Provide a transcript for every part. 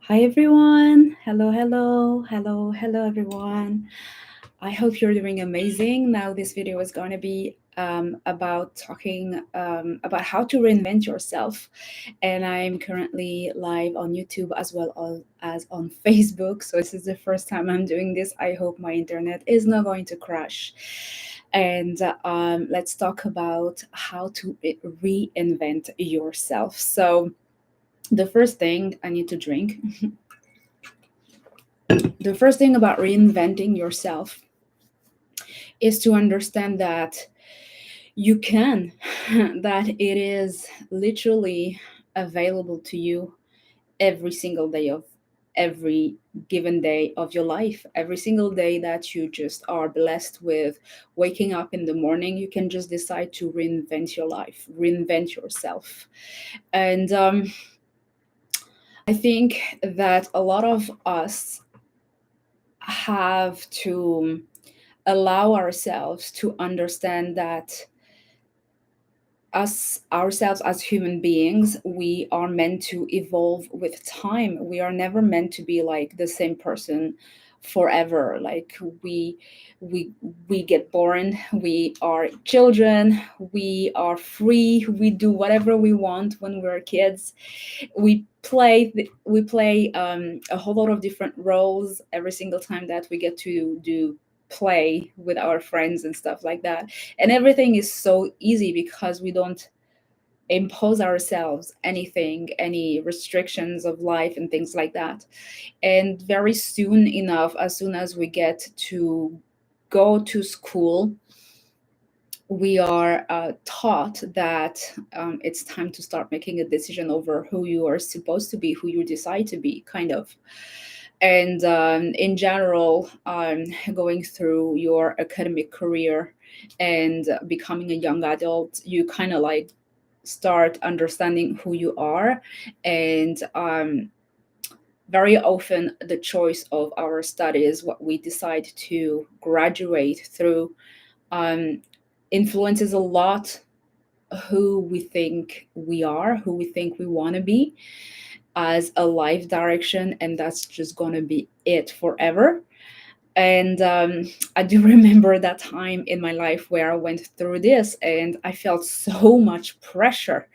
Hi everyone. Hello everyone. I hope you're doing amazing. Now this video is going to be about talking about how to reinvent yourself. And I'm currently live on YouTube as well as on Facebook. So this is the first time I'm doing this. I hope my internet is not going to crash. And let's talk about how to reinvent yourself. So the first thing I need to drink. The first thing about reinventing yourself is to understand that you can, that it is literally available to you every single day of every given day of your life. Every single day that you just are blessed with waking up in the morning, you can just decide to reinvent your life, reinvent yourself. And I think that a lot of us have to allow ourselves to understand that us ourselves as human beings, we are meant to evolve with time. We are never meant to be like the same person forever. Like we we get born, we are children, we are free, we do whatever we want when we're kids. We play a whole lot of different roles every single time that we get to do play with our friends and stuff like that. And everything is so easy because we don't impose ourselves anything, any restrictions of life and things like that. And very soon enough, as soon as we get to go to school, we are taught that it's time to start making a decision over who you are supposed to be, who you decide to be, kind of. And in general, going through your academic career and becoming a young adult, you kind of like start understanding who you are. And very often, the choice of our studies, what we decide to graduate through, um, influences a lot who we think we are, who we think we want to be as a life direction, and that's just gonna be it forever. And I do remember that time in my life where I went through this, and I felt so much pressure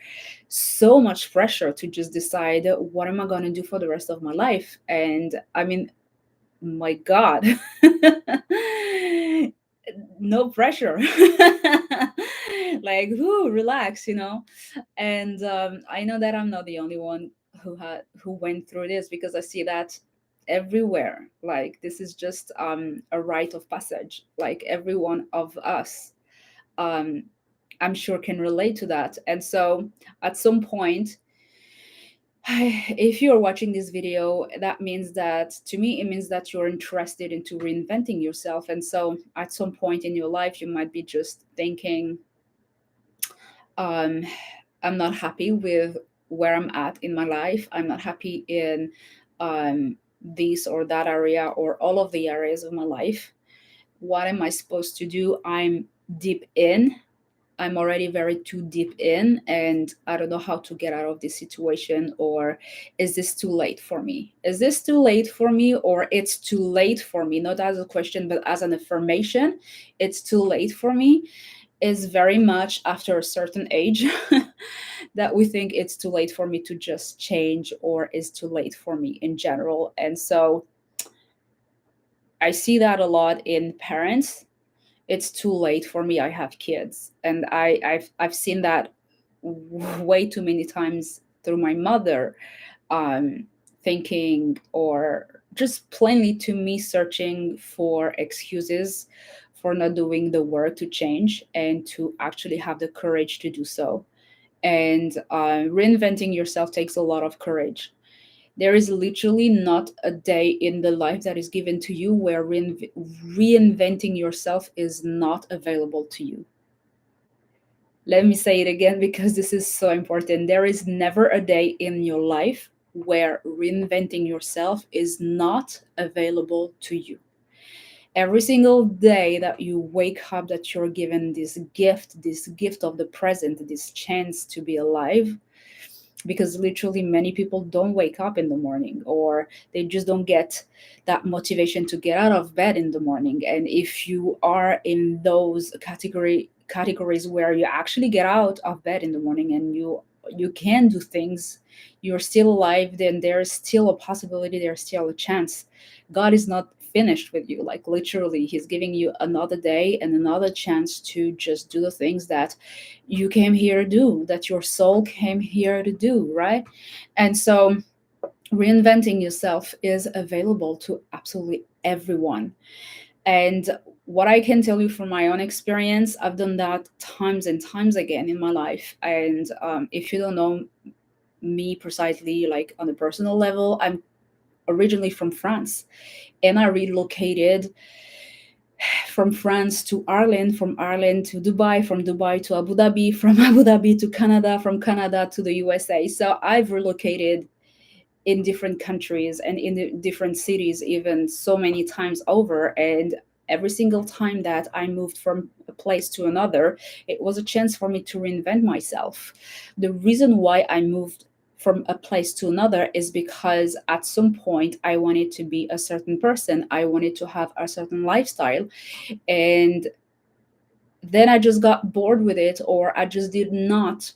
to just decide what am I gonna do for the rest of my life. And I mean, my God, no pressure. Like, whoo, relax. And I know that I'm not the only one who went through this, because I see that everywhere. Like, this is just a rite of passage. Like, every one of us, um, I'm sure, can relate to that. And so at some point, if you're watching this video, that means that, to me, it means that you're interested into reinventing yourself. And so at some point in your life, you might be just thinking, um, I'm not happy with where I'm at in my life. I'm not happy in this or that area, or all of the areas of my life. What am I supposed to do? I'm deep in. I'm already very too deep in, and I don't know how to get out of this situation. Or is this too late for me? Is this too late for me, or it's too late for me? Not as a question, but as an affirmation. It's too late for me is very much after a certain age that we think it's too late for me to just change, or is too late for me in general. And so I see that a lot in parents. It's too late for me, I have kids. And I've seen that way too many times through my mother, thinking, or just plainly to me, searching for excuses for not doing the work to change and to actually have the courage to do so. And reinventing yourself takes a lot of courage. There is literally not a day in the life that is given to you where reinventing yourself is not available to you. Let me say it again, because this is so important. There is never a day in your life where reinventing yourself is not available to you. Every single day that you wake up, that you're given this gift of the present, this chance to be alive, because literally many people don't wake up in the morning, or they just don't get that motivation to get out of bed in the morning. And if you are in those categories where you actually get out of bed in the morning and you can do things, you're still alive, then there's still a possibility, there's still a chance. God is not finished with you. Like literally, He's giving you another day and another chance to just do the things that you came here to do, that your soul came here to do, right? And so reinventing yourself is available to absolutely everyone. And what I can tell you from my own experience, I've done that times and times again in my life. And if you don't know me precisely, like on a personal level, I'm originally from France, and I relocated from France to Ireland, from Ireland to Dubai, from Dubai to Abu Dhabi, from Abu Dhabi to Canada, from Canada to the USA. So I've relocated in different countries and in the different cities even so many times over. And every single time that I moved from a place to another, it was a chance for me to reinvent myself. The reason why I moved from a place to another is because at some point I wanted to be a certain person, I wanted to have a certain lifestyle, and then I just got bored with it, or I just did not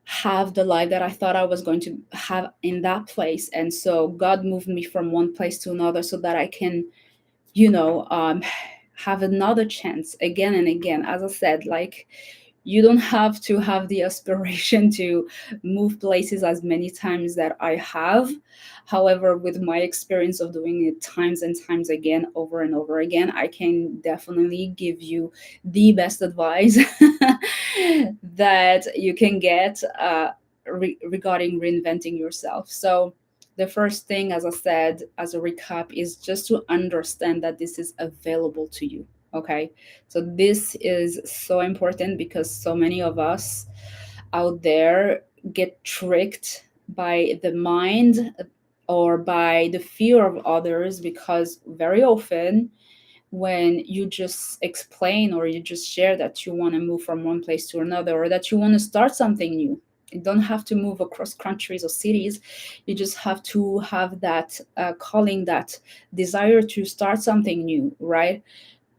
have the life that I thought I was going to have in that place. And so God moved me from one place to another so that I can, you know, have another chance again and again. As I said, like, you don't have to have the aspiration to move places as many times that I have. However, with my experience of doing it times and times again, over and over again, I can definitely give you the best advice that you can get regarding reinventing yourself. So, the first thing, as I said, as a recap, is just to understand that this is available to you. Okay. So this is so important because so many of us out there get tricked by the mind or by the fear of others, because very often when you just explain or you just share that you want to move from one place to another, or that you want to start something new, you don't have to move across countries or cities. You just have to have that calling, that desire to start something new, right?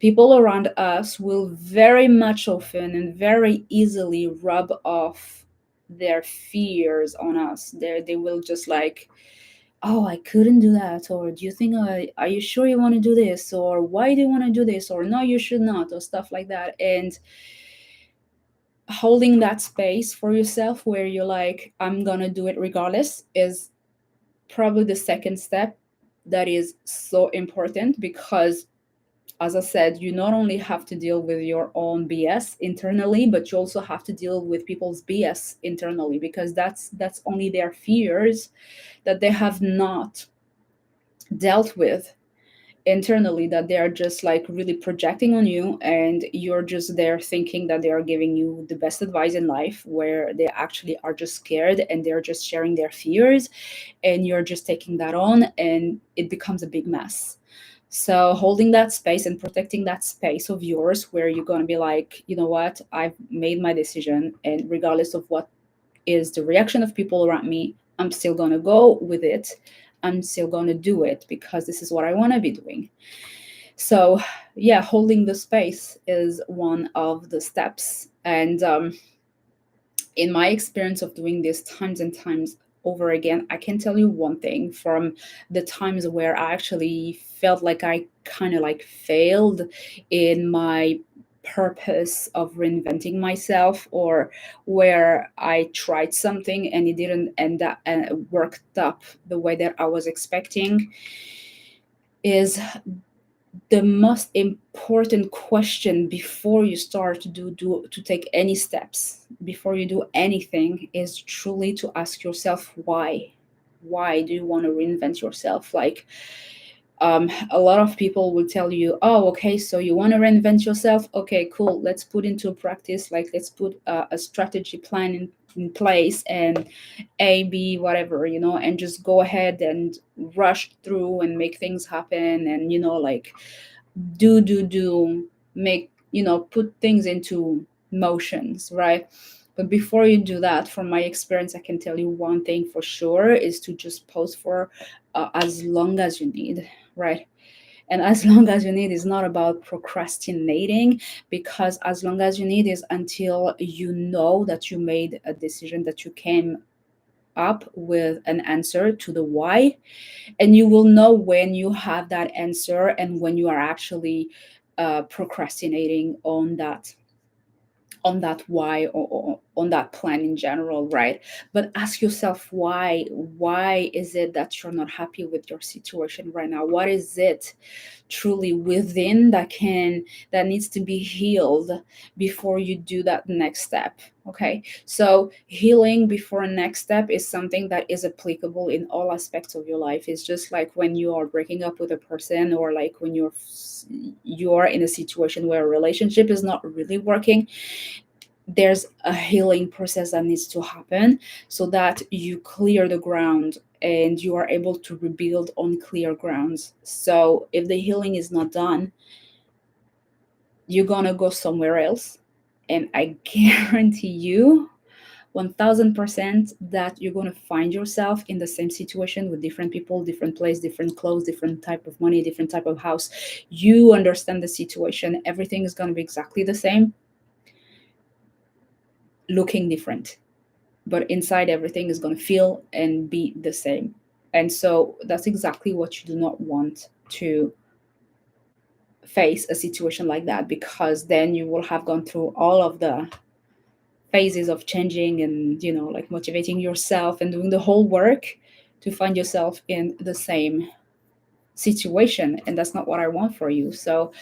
People around us will very much often and very easily rub off their fears on us. They will just like, oh, I couldn't do that, or do you think are you sure you want to do this, or why do you want to do this, or no, you should not, or stuff like that. And holding that space for yourself where you're like, I'm gonna do it regardless, is probably the second step that is so important, because as I said, you not only have to deal with your own BS internally, but you also have to deal with people's BS internally, because that's only their fears that they have not dealt with internally, that they are just like really projecting on you, and you're just there thinking that they are giving you the best advice in life, where they actually are just scared and they're just sharing their fears, and you're just taking that on, and it becomes a big mess. So holding that space and protecting that space of yours, where you're going to be like, you know what, I've made my decision, and regardless of what is the reaction of people around me, I'm still going to go with it. I'm still going to do it because this is what I want to be doing. So yeah, holding the space is one of the steps. And in my experience of doing this times and times over again, I can tell you one thing from the times where I actually felt like I kind of like failed in my purpose of reinventing myself, or where I tried something and it didn't end up and worked up the way that I was expecting, is the most important question before you start to to take any steps, before you do anything, is truly to ask yourself why do you want to reinvent yourself. Like, a lot of people will tell you, oh, okay, so you want to reinvent yourself, okay, cool, let's put into practice, like let's put a strategy plan in place, and A, B, whatever, and just go ahead and rush through and make things happen, and like do make, put things into motions, right? But before you do that, from my experience, I can tell you one thing for sure is to just pause for as long as you need, right? And as long as you need is not about procrastinating, because as long as you need is until you know that you made a decision, that you came up with an answer to the why. And you will know when you have that answer and when you are actually procrastinating on that why, or on that plan in general, right? But ask yourself why is it that you're not happy with your situation right now? What is it truly within that needs to be healed before you do that next step? Okay, so healing before next step is something that is applicable in all aspects of your life. It's just like when you are breaking up with a person, or like when you're in a situation where a relationship is not really working. There's a healing process that needs to happen so that you clear the ground and you are able to rebuild on clear grounds. So if the healing is not done, you're gonna go somewhere else, and I guarantee you 1000% that you're going to find yourself in the same situation with different people, different place, different clothes, different type of money, different type of house. You understand the situation, everything is going to be exactly the same, looking different, but inside everything is going to feel and be the same. And so that's exactly what you do not want to face, a situation like that, because then you will have gone through all of the phases of changing and, like motivating yourself and doing the whole work to find yourself in the same situation. And that's not what I want for you. So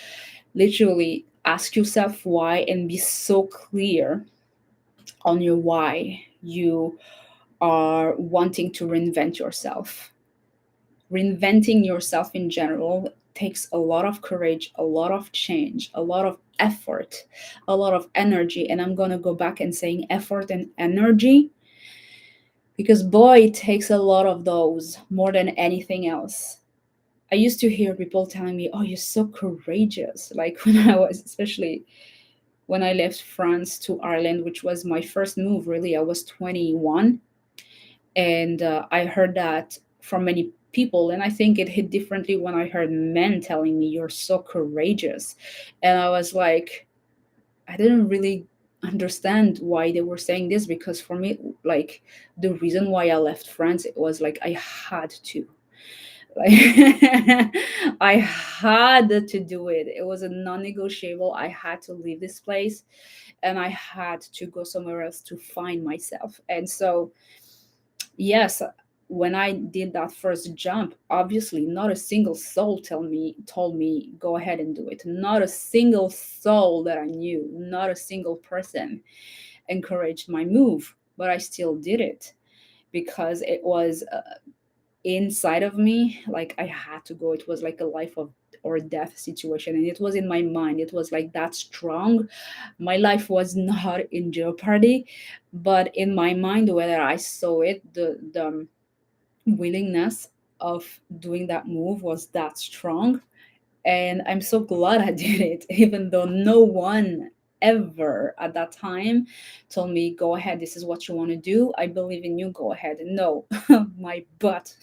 literally ask yourself why and be so clear on your why you are wanting to reinvent yourself. Reinventing yourself in general takes a lot of courage, a lot of change, a lot of effort, a lot of energy. And I'm going to go back and saying effort and energy, because boy, it takes a lot of those more than anything else. I used to hear people telling me, "Oh, you're so courageous." Like when I was, especially when I left France to Ireland, which was my first move, really. I was 21. And I heard that from many people. And I think it hit differently when I heard men telling me, "You're so courageous." And I was like, I didn't really understand why they were saying this, because for me, like, the reason why I left France, it was like I had to. Like I had to do it. It was a non-negotiable. I had to leave this place and I had to go somewhere else to find myself. And so, yes, when I did that first jump, obviously not a single soul told me go ahead and do it. Not a single soul that I knew, not a single person encouraged my move, but I still did it because it was inside of me. Like I had to go. It was like a life of or death situation, and it was in my mind. It was like that strong. My life was not in jeopardy, but in my mind, whether I saw it, the willingness of doing that move was that strong. And I'm so glad I did it, even though no one ever at that time told me, go ahead, this is what you want to do. I believe in you, go ahead. No, my butt.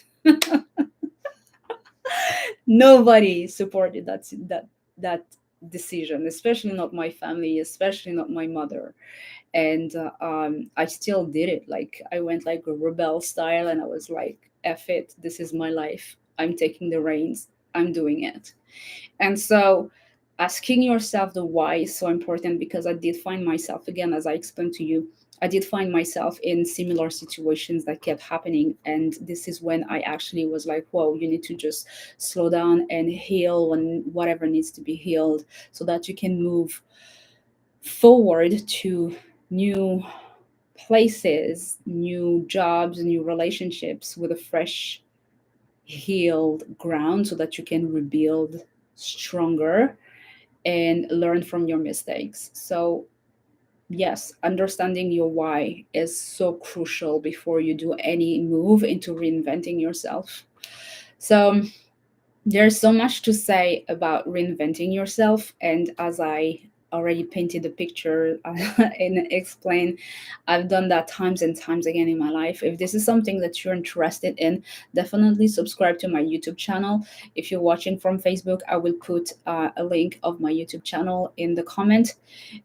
Nobody supported that decision, especially not my family, especially not my mother. And I still did it. Like I went like a rebel style, and I was like, "F it, this is my life. I'm taking the reins. I'm doing it." And so, asking yourself the why is so important, because I did find myself, again, as I explained to you, I did find myself in similar situations that kept happening. And this is when I actually was like, whoa, you need to just slow down and heal when whatever needs to be healed, so that you can move forward to new places, new jobs, new relationships with a fresh, healed ground, so that you can rebuild stronger and learn from your mistakes. So, yes, understanding your why is so crucial before you do any move into reinventing yourself. So, there's so much to say about reinventing yourself. And as I already painted the picture and explain. I've done that times and times again in my life. If this is something that you're interested in, definitely subscribe to my YouTube channel. If you're watching from Facebook, I will put a link of my YouTube channel in the comment.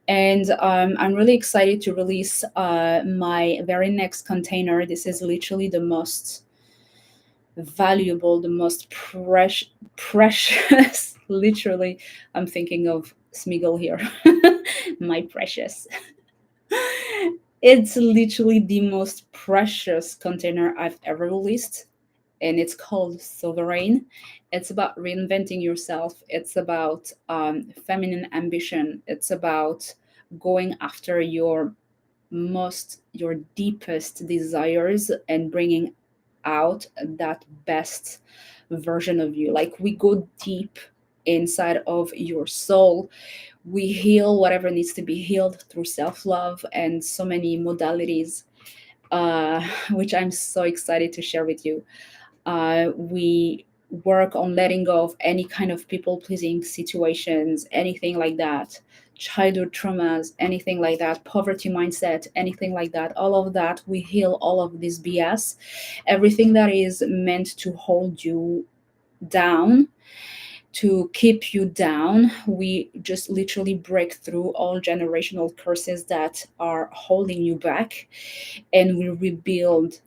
And I'm really excited to release my very next container. This is literally the most valuable, the most precious. Literally, I'm thinking of Smiggle here. My precious. It's literally the most precious container I've ever released, and it's called Sovereign. It's about reinventing yourself. It's about feminine ambition. It's about going after your deepest desires and bringing out that best version of you. Like, we go deep inside of your soul. We heal whatever needs to be healed through self-love and so many modalities, which I'm so excited to share with you. We work on letting go of any kind of people pleasing situations, anything like that, childhood traumas, anything like that, poverty mindset, anything like that. All of that, we heal all of this BS, everything that is meant to hold you down, to keep you down. We just literally break through all generational curses that are holding you back, and we rebuild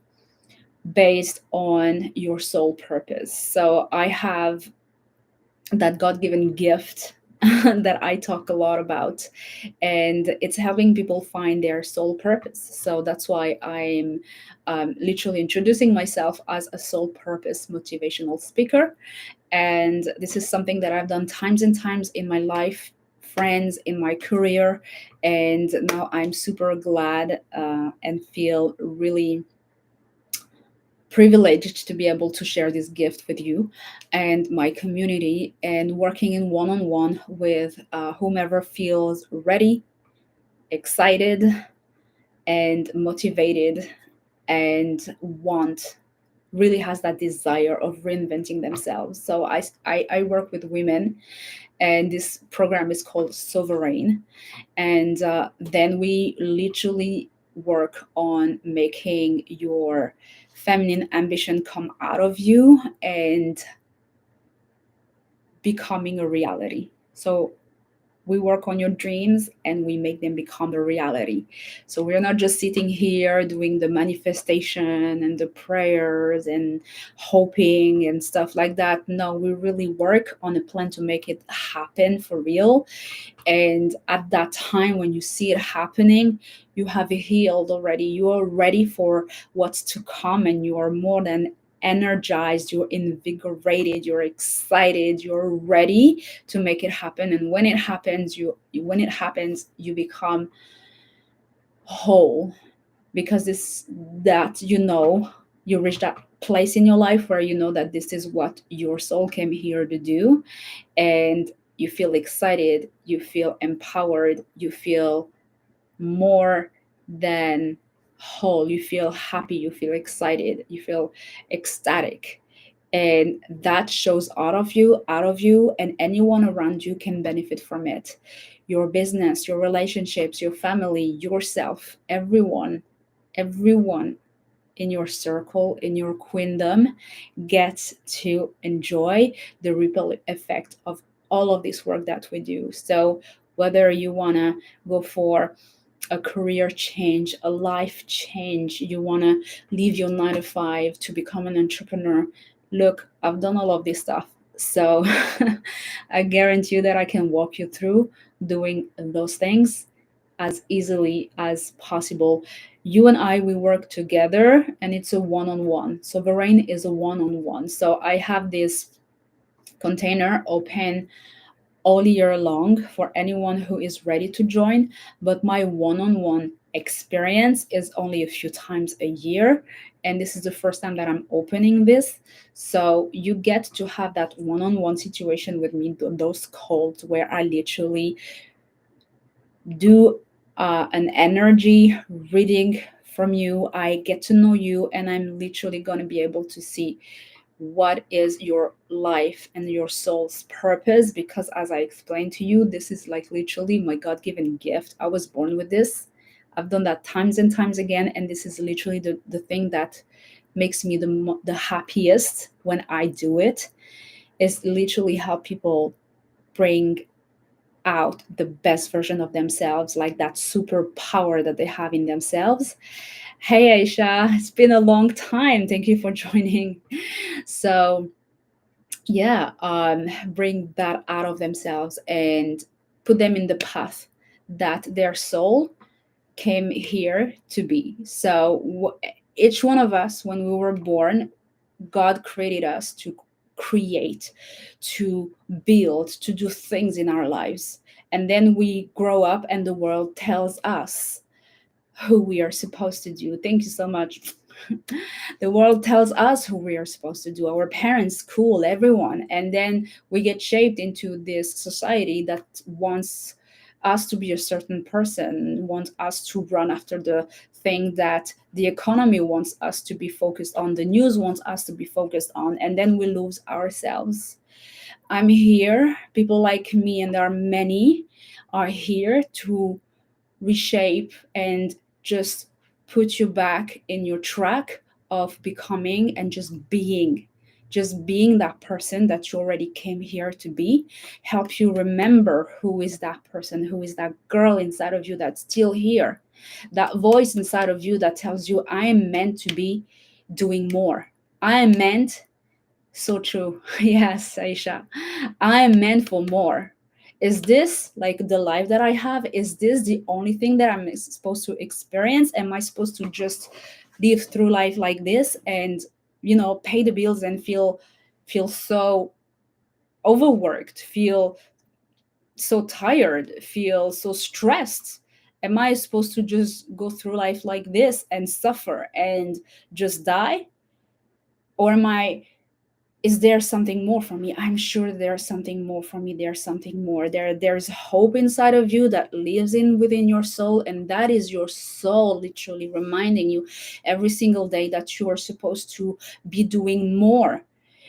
based on your soul purpose. So I have that God given gift that I talk a lot about, and it's helping people find their soul purpose. So that's why I'm literally introducing myself as a soul purpose motivational speaker. And this is something that I've done times and times in my life, friends, in my career. And now I'm super glad and feel really privileged to be able to share this gift with you and my community, and working in one-on-one with whomever feels ready, excited, and motivated, and really has that desire of reinventing themselves. So I work with women, and this program is called Sovereign. And then we literally work on making your feminine ambition come out of you and becoming a reality. So we work on your dreams and we make them become a reality. So we're not just sitting here doing the manifestation and the prayers and hoping and stuff like that. No, we really work on a plan to make it happen for real. And at that time, when you see it happening, you have healed already. You are ready for what's to come, and you are more than energized, you're invigorated, you're excited, you're ready to make it happen. And when it happens, you become whole, because this that you reach that place in your life where you know that this is what your soul came here to do, and you feel excited, you feel empowered, you feel more than whole, you feel happy, you feel excited, you feel ecstatic. And that shows out of you, and anyone around you can benefit from it. Your business, your relationships, your family, yourself, everyone in your circle, in your queendom, gets to enjoy the ripple effect of all of this work that we do. So whether you want to go for a career change, a life change, you want to leave your 9 to 5 to become an entrepreneur, look, I've done all of this stuff. So I guarantee you that I can walk you through doing those things as easily as possible. You and I, we work together, and it's a one-on-one. Sovereign is a one-on-one. So I have this container open all year long for anyone who is ready to join. But my one-on-one experience is only a few times a year. And this is the first time that I'm opening this. So you get to have that one-on-one situation with me, those calls where I literally do an energy reading from you. I get to know you, and I'm literally going to be able to see what is your life and your soul's purpose, because as I explained to you, this is like literally my god-given gift. I was born with this. I've done that times and times again, and this is literally the thing that makes me the happiest when I do it, is literally how people bring out the best version of themselves, like that superpower that they have in themselves. Hey Aisha, it's been a long time. Thank you for joining. So yeah, bring that out of themselves and put them in the path that their soul came here to be. So each one of us, when we were born, God created us to create, to build, to do things in our lives. And then we grow up and the world tells us who we are supposed to do. Thank you so much. The world tells us who we are supposed to do, our parents, school, everyone. And then we get shaped into this society that wants us to be a certain person, wants us to run after the thing that the economy wants us to be focused on, the news wants us to be focused on, and then we lose ourselves. I'm here, people like me, and there are many, are here to reshape and just put you back in your track of becoming and just being that person that you already came here to be. Help you remember who is that person, who is that girl inside of you that's still here, that voice inside of you that tells you, I am meant to be doing more. I am meant, so true. Yes, Aisha. I am meant for more. Is this like the life that I have? Is this the only thing that I'm supposed to experience? Am I supposed to just live through life like this and, pay the bills and feel so overworked, feel so tired, feel so stressed? Am I supposed to just go through life like this and suffer and just die? Or am I is there something more for me? I'm sure there's something more for me. There's something more. There's hope inside of you that lives in within your soul, and that is your soul literally reminding you every single day that you are supposed to be doing more.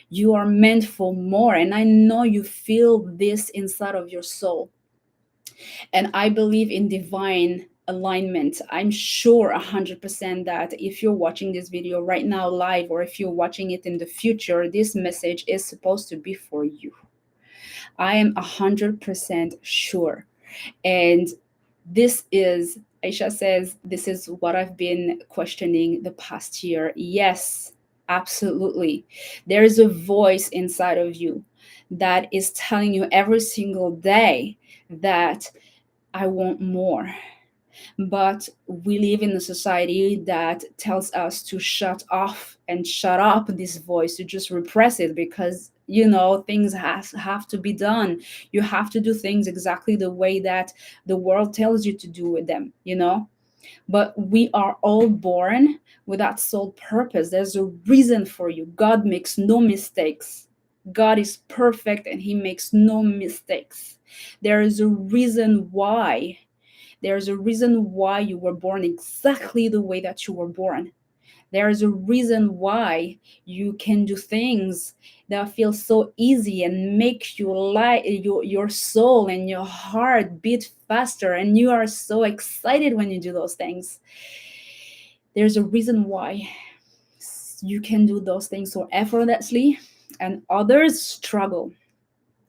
You are meant for more, and I know you feel this inside of your soul. And I believe in divine alignment. I'm sure 100% that if you're watching this video right now live, or if you're watching it in the future, this message is supposed to be for you. I am 100% sure. And this is, Aisha says, this is what I've been questioning the past year. Yes, absolutely. There is a voice inside of you that is telling you every single day that I want more. But we live in a society that tells us to shut off and shut up this voice, to just repress it, because things have to be done. You have to do things exactly the way that the world tells you to do with them. But we are all born with that sole purpose. There's a reason for you. God makes no mistakes. God is perfect and he makes no mistakes. There is a reason why. There's a reason why you were born exactly the way that you were born. There is a reason why you can do things that feel so easy and make your soul and your heart beat faster, and you are so excited when you do those things. There's a reason why you can do those things so effortlessly, and others struggle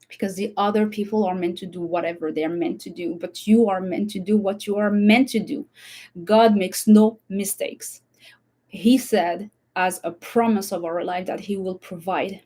because the other people are meant to do whatever they're meant to do, but you are meant to do what you are meant to do. God makes no mistakes. He said, as a promise of our life, that he will provide.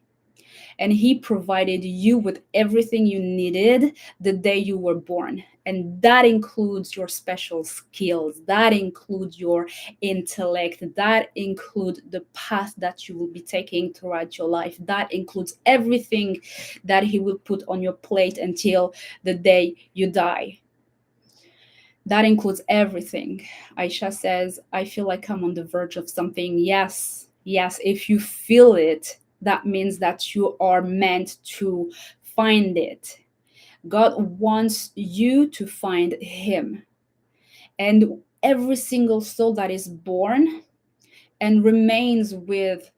And he provided you with everything you needed the day you were born. And that includes your special skills, that includes your intellect, that includes the path that you will be taking throughout your life, that includes everything that he will put on your plate until the day you die. That includes everything. Aisha says, I feel like I'm on the verge of something. Yes, yes. If you feel it, that means that you are meant to find it. God wants you to find him. And every single soul that is born and remains with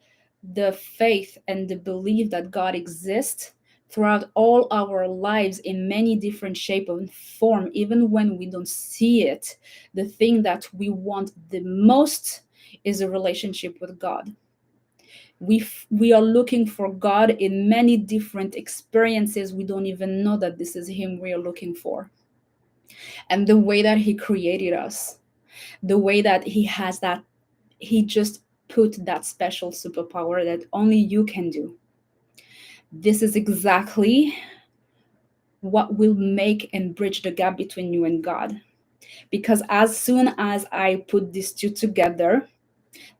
the faith and the belief that God exists throughout all our lives in many different shape and form, even when we don't see it. The thing that we want the most is a relationship with God. We are looking for God in many different experiences. We don't even know that this is Him we are looking for. And the way that He created us, the way that He just put that special superpower that only you can do. This is exactly what will make and bridge the gap between you and God. Because as soon as I put these two together,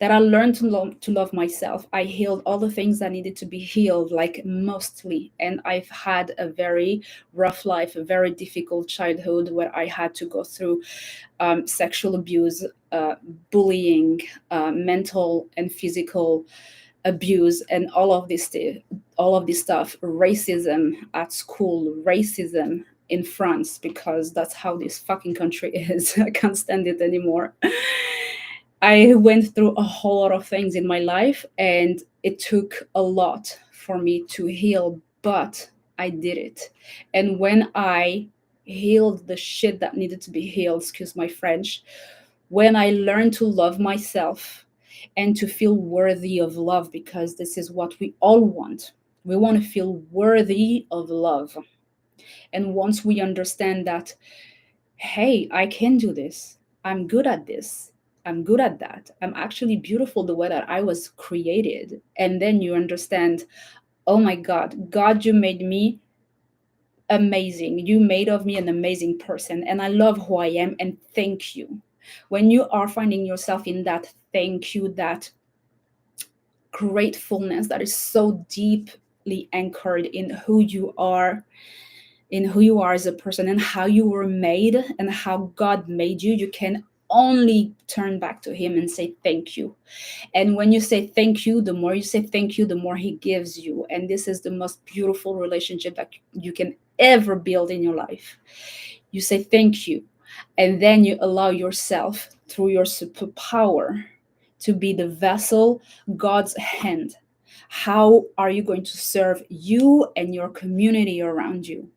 that I learned to love myself. I healed all the things that needed to be healed, like mostly. And I've had a very rough life, a very difficult childhood where I had to go through sexual abuse, bullying, mental and physical abuse, and all of this stuff. Racism at school, racism in France, because that's how this fucking country is. I can't stand it anymore. I went through a whole lot of things in my life, and it took a lot for me to heal, but I did it. And when I healed the shit that needed to be healed, excuse my French, when I learned to love myself and to feel worthy of love, because this is what we all want. We want to feel worthy of love. And once we understand that, hey, I can do this, I'm good at this, I'm good at that, I'm actually beautiful the way that I was created. And then you understand, oh my God, God, you made me amazing. You made of me an amazing person, and I love who I am, and thank you. When you are finding yourself in that thank you, that gratefulness that is so deeply anchored in who you are as a person and how you were made and how God made you, you can only turn back to Him and say thank you. And when you say thank you, the more you say thank you, the more He gives you. And this is the most beautiful relationship that you can ever build in your life. You say thank you, and then you allow yourself, through your superpower, to be the vessel, God's hand. How are you going to serve you and your community around you?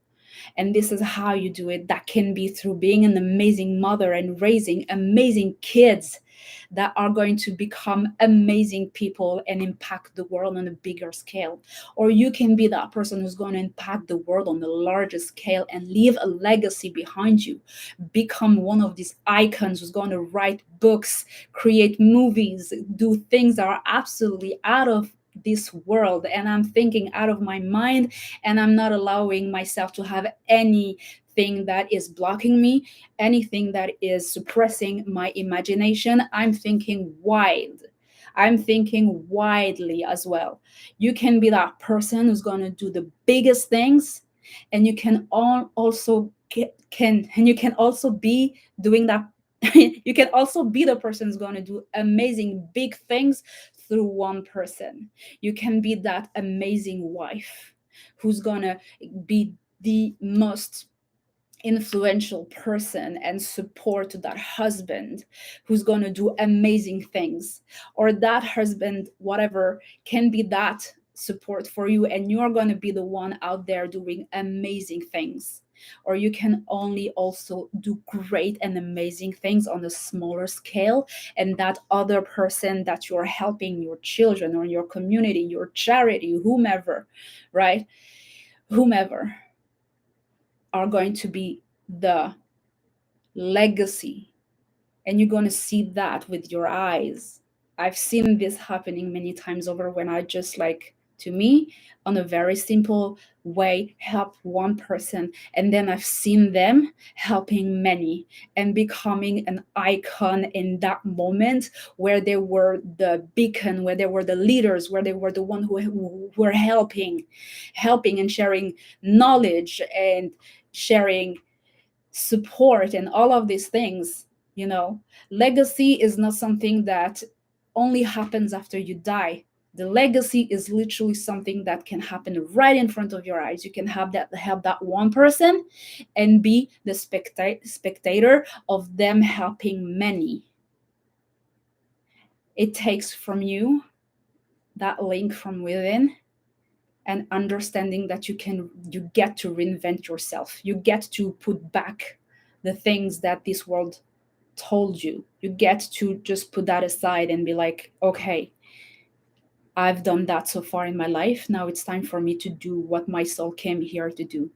And this is how you do it. That can be through being an amazing mother and raising amazing kids that are going to become amazing people and impact the world on a bigger scale. Or you can be that person who's going to impact the world on the largest scale and leave a legacy behind you. Become one of these icons who's going to write books, create movies, do things that are absolutely out of this world. And I'm thinking out of my mind, and I'm not allowing myself to have anything that is blocking me, anything that is suppressing my imagination. I'm thinking wide. I'm thinking widely as well. You can be that person who's going to do the biggest things, and you can also and you can also be doing that. You can also be the person who's going to do amazing big things through one person. You can be that amazing wife who's going to be the most influential person and support that husband who's going to do amazing things. Or that husband, whatever, can be that support for you, and you're going to be the one out there doing amazing things. Or you can only also do great and amazing things on a smaller scale, and that other person that you're helping, your children or your community, your charity, whomever, right, whomever, are going to be the legacy. And you're going to see that with your eyes. I've seen this happening many times over, when I just, like, to me, on a very simple way, help one person, and then I've seen them helping many and becoming an icon in that moment, where they were the beacon, where they were the leaders, where they were the one who were helping and sharing knowledge and sharing support and all of these things. Legacy is not something that only happens after you die. The legacy is literally something that can happen right in front of your eyes. You can help that one person and be the spectator of them helping many. It takes from you that link from within, and understanding that you get to reinvent yourself. You get to put back the things that this world told you. You get to just put that aside and be like, okay, I've done that so far in my life. Now it's time for me to do what my soul came here to do.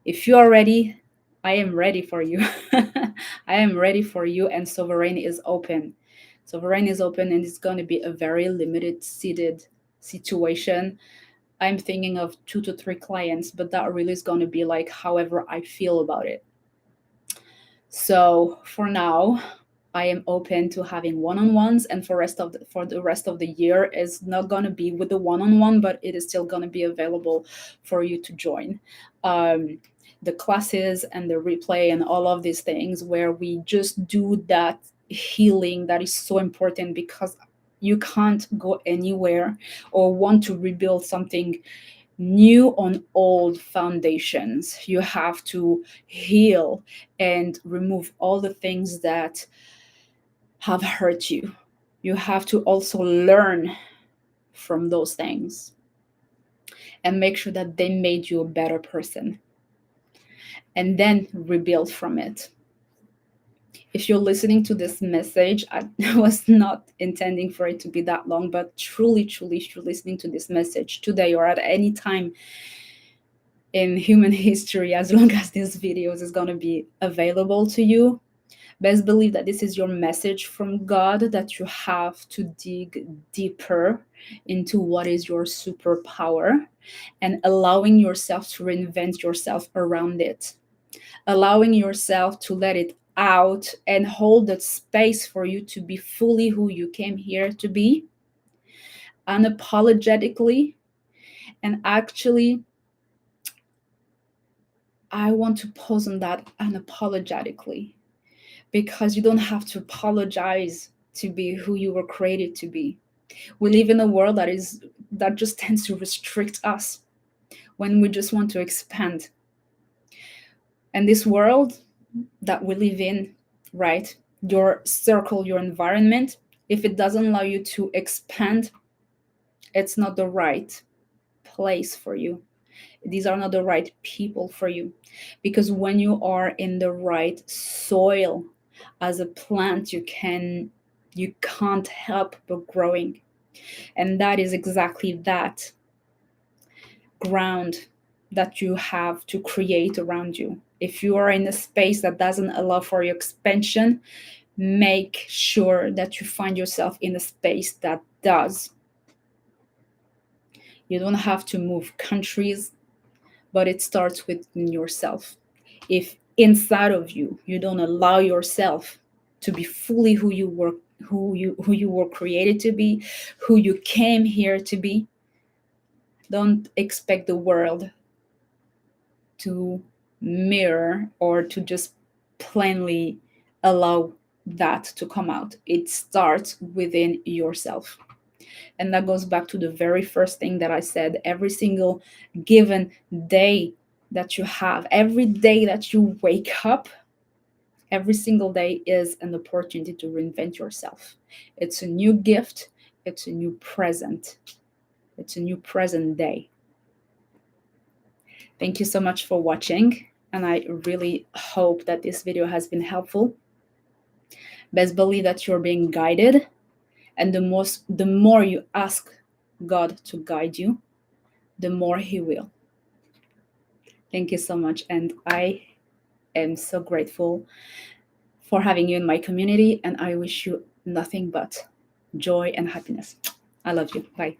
If you are ready, I am ready for you. I am ready for you, and Sovereign is open. Sovereign is open, and it's going to be a very limited seated situation. I'm thinking of 2 to 3 clients, but that really is going to be like however I feel about it. So for now, I am open to having one-on-ones, and for the rest of the year is not going to be with the one-on-one, but it is still going to be available for you to join. The classes and the replay and all of these things where we just do that healing that is so important, because you can't go anywhere or want to rebuild something new on old foundations. You have to heal and remove all the things that have hurt you. You have to also learn from those things and make sure that they made you a better person, and then rebuild from it. If you're listening to this message, I was not intending for it to be that long, but truly, truly, if you're listening to this message today or at any time in human history, as long as this video is going to be available to you, best believe that this is your message from God, that you have to dig deeper into what is your superpower, and allowing yourself to reinvent yourself around it, allowing yourself to let it out and hold that space for you to be fully who you came here to be, unapologetically. And actually, I want to pause on that, unapologetically, because you don't have to apologize to be who you were created to be. We live in a world that just tends to restrict us when we just want to expand. And this world that we live in, right? Your circle, your environment, if it doesn't allow you to expand, it's not the right place for you. These are not the right people for you. Because when you are in the right soil as a plant, you can't help but growing. And that is exactly that ground that you have to create around you. If you are in a space that doesn't allow for your expansion, make sure that you find yourself in a space that does. You don't have to move countries, but it starts within yourself. If inside of you you don't allow yourself to be fully who you were created to be, who you came here to be, don't expect the world to mirror or to just plainly allow that to come out. It starts within yourself. And that goes back to the very first thing that I said. Every single given day that you have, every day that you wake up, every single day is an opportunity to reinvent yourself. It's a new gift. It's a new present. It's a new present day. Thank you so much for watching, and I really hope that this video has been helpful. Best believe that you're being guided, and the more you ask God to guide you, the more He will. Thank you so much, and I am so grateful for having you in my community, and I wish you nothing but joy and happiness. I love you. Bye.